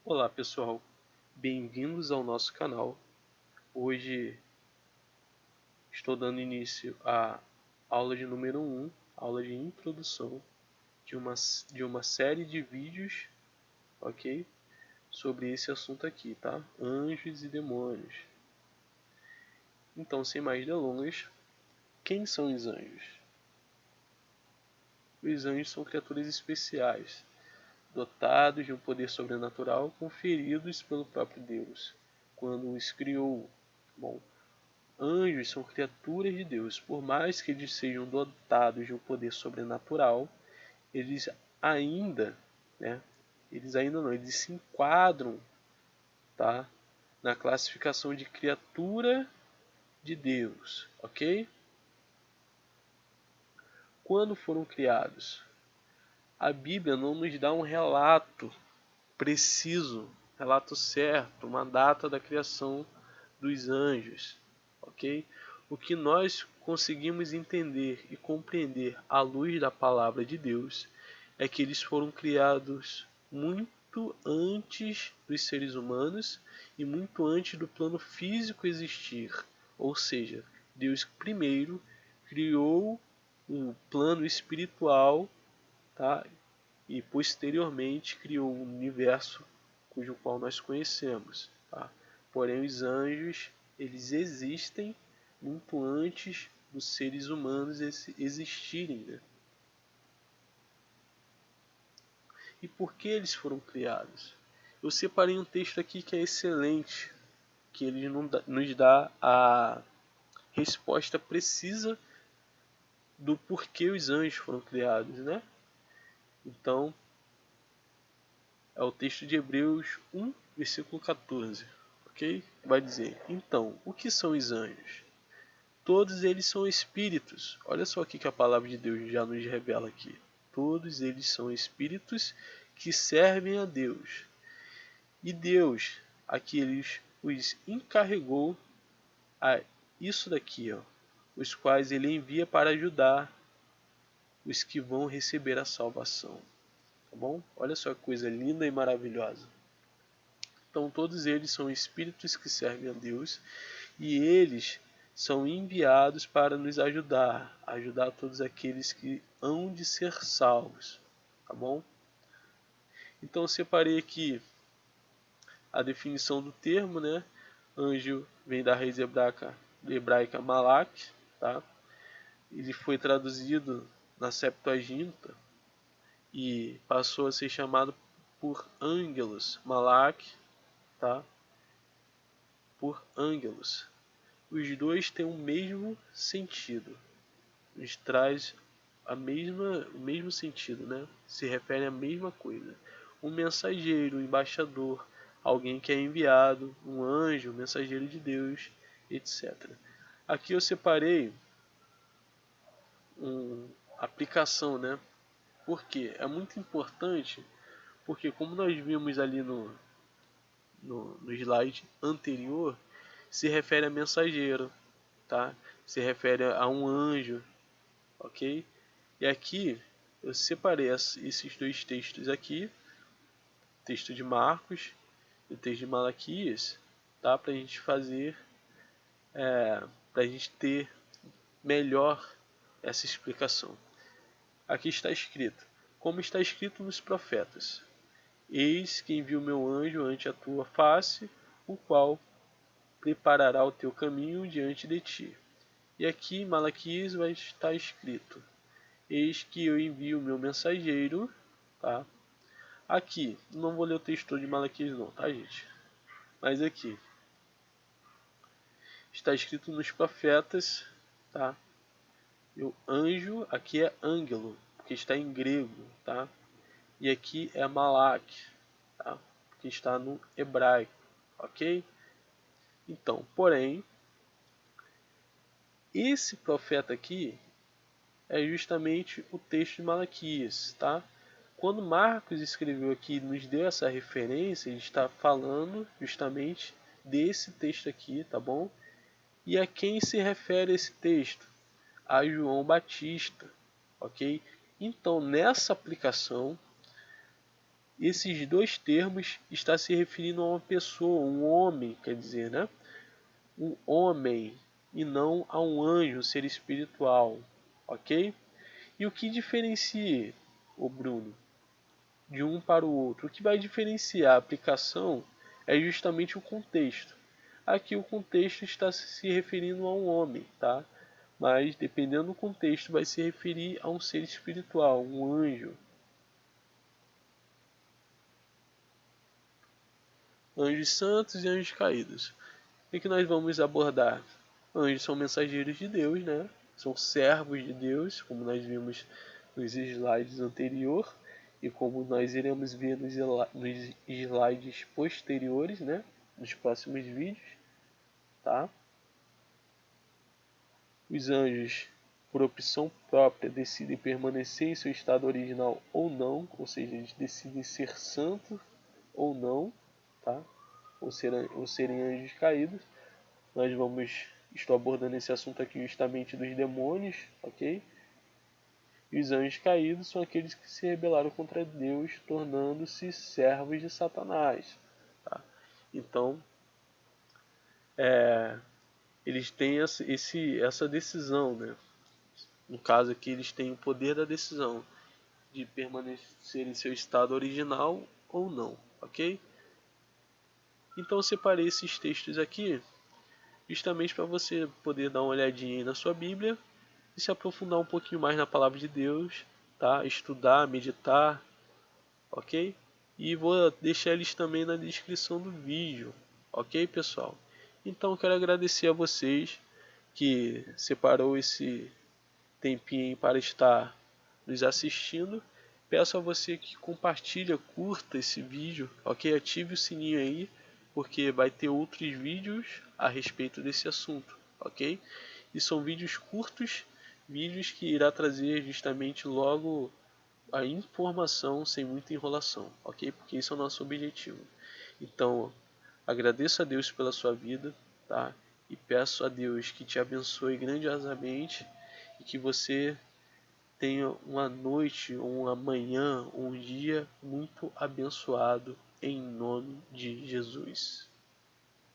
Olá pessoal, bem-vindos ao nosso canal. Hoje estou dando início à aula de número 1, aula de introdução de uma série de vídeos, ok? Sobre esse assunto aqui, tá? Anjos e demônios. Então, sem mais delongas, quem são os anjos? Os anjos são criaturas especiais, dotados de um poder sobrenatural conferidos pelo próprio Deus, quando os criou. Bom, anjos são criaturas de Deus. Por mais que eles sejam dotados de um poder sobrenatural, eles ainda, né? Eles ainda não, eles se enquadram, tá? Na classificação de criatura de Deus, ok? Quando foram criados? A Bíblia não nos dá um relato preciso, relato certo, uma data da criação dos anjos, ok? O que nós conseguimos entender e compreender à luz da palavra de Deus é que eles foram criados muito antes dos seres humanos e muito antes do plano físico existir. Ou seja, Deus primeiro criou o plano espiritual, tá? E posteriormente criou o universo cujo qual nós conhecemos, tá? Porém, os anjos, eles existem muito antes dos seres humanos existirem, né? E por que eles foram criados? Eu separei um texto aqui que é excelente, que ele nos dá a resposta precisa do porquê os anjos foram criados, né? Então, é o texto de Hebreus 1, versículo 14, ok? Vai dizer, então, o que são os anjos? Todos eles são espíritos. Olha só o que a palavra de Deus já nos revela aqui. Todos eles são espíritos que servem a Deus. E Deus, aqui os encarregou a isso daqui, ó, os quais ele envia para ajudar os que vão receber a salvação. Tá bom? Olha só que coisa linda e maravilhosa. Então todos eles são espíritos que servem a Deus e eles são enviados para nos ajudar todos aqueles que hão de ser salvos, tá bom? Então eu separei aqui a definição do termo, né? Anjo vem da raiz hebraica malak, tá? Ele foi traduzido na Septuaginta e passou a ser chamado por ângelos, malak, tá? Por ângelos. Os dois têm o mesmo sentido, nos traz o mesmo sentido, né? Se refere à mesma coisa. Um mensageiro, um embaixador, alguém que é enviado, um anjo, um mensageiro de Deus, etc. Aqui eu separei uma aplicação, né? Porque é muito importante, porque como nós vimos ali no slide anterior, se refere a mensageiro, tá? Se refere a um anjo, ok? E aqui eu separei esses dois textos aqui, o texto de Marcos e o texto de Malaquias, tá? Para a gente fazer, para a gente ter melhor essa explicação. Aqui está escrito, como está escrito nos profetas: Eis que envio meu anjo ante a tua face, o qual preparará o teu caminho diante de ti. E aqui em Malaquias vai estar escrito: Eis que eu envio o meu mensageiro, tá? Aqui, não vou ler o texto de Malaquias não, tá gente? Mas aqui, está escrito nos profetas, tá? E o anjo, aqui é ângelo, porque está em grego, tá? E aqui é malak, tá? Que está no hebraico, ok? Então, porém, esse profeta aqui é justamente o texto de Malaquias, tá? Quando Marcos escreveu aqui e nos deu essa referência, ele está falando justamente desse texto aqui, tá bom? E a quem se refere esse texto? A João Batista, ok? Então, nessa aplicação, esses dois termos está se referindo a uma pessoa, um homem, quer dizer, né? Um homem e não a um anjo, um ser espiritual, ok? E o que diferencia, o Bruno, de um para o outro? O que vai diferenciar a aplicação é justamente o contexto. Aqui o contexto está se referindo a um homem, tá? Mas dependendo do contexto vai se referir a um ser espiritual, um anjo. Anjos santos e anjos caídos. O que nós vamos abordar? Anjos são mensageiros de Deus, né? São servos de Deus, como nós vimos nos slides anteriores e como nós iremos ver nos slides posteriores, né? Nos próximos vídeos, tá? Os anjos, por opção própria, decidem permanecer em seu estado original ou não, ou seja, eles decidem ser santos ou não, tá? Ou serem anjos caídos. Nós estou abordando esse assunto aqui justamente dos demônios, ok? E os anjos caídos são aqueles que se rebelaram contra Deus, tornando-se servos de Satanás. Tá? Então, eles têm essa decisão, né? No caso aqui, eles têm o poder da decisão de permanecer em seu estado original ou não, ok? Então, eu separei esses textos aqui justamente para você poder dar uma olhadinha aí na sua Bíblia e se aprofundar um pouquinho mais na palavra de Deus, tá? Estudar, meditar, ok? E vou deixar eles também na descrição do vídeo, ok, pessoal? Então quero agradecer a vocês que separou esse tempinho para estar nos assistindo. Peço a você que compartilhe, curta esse vídeo, ok? Ative o sininho aí, porque vai ter outros vídeos a respeito desse assunto, ok? E são vídeos curtos, vídeos que irá trazer justamente logo a informação sem muita enrolação, ok? Porque esse é o nosso objetivo. Então, agradeço a Deus pela sua vida, tá? E peço a Deus que te abençoe grandiosamente e que você tenha uma noite, uma manhã, um dia muito abençoado em nome de Jesus.